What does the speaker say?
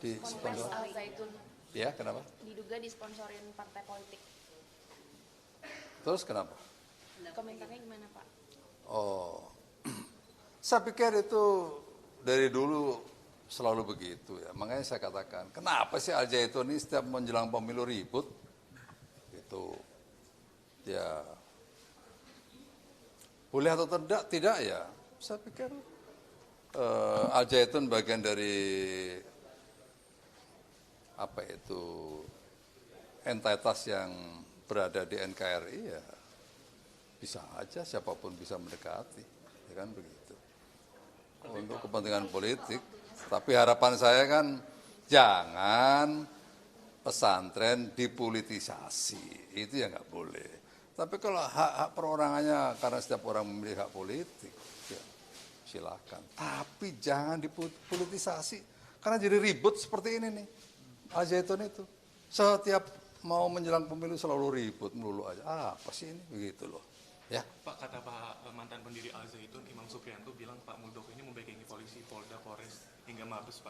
Di Ponpes sponsor? Al Zaitun Ya, kenapa? diduga disponsorin partai politik. Terus kenapa? Komentarnya gimana Pak? Oh, saya pikir itu dari dulu selalu begitu ya. Makanya saya katakan, kenapa sih Al Zaitun ini setiap menjelang pemilu ribut? Itu ya boleh atau tidak ya. Saya pikir Al Zaitun bagian dari apa itu entitas yang berada di NKRI ya bisa aja siapapun bisa mendekati, ya kan begitu. Untuk kepentingan politik, tapi harapan saya kan jangan pesantren dipolitisasi, itu ya nggak boleh. Tapi kalau hak-hak perorangannya karena setiap orang memilih hak politik, ya silakan. Tapi jangan dipolitisasi, karena jadi ribut seperti ini nih. Al Zaitun itu setiap mau menjelang pemilu selalu ribut melulu aja. Apa sih ini begitu loh. Ya. Pak, kata Pak mantan pendiri Al Zaitun, Imam Supriyanto bilang Pak Muldoko ini membackingi polisi, Polda, Polres, hingga Mabes, Pak.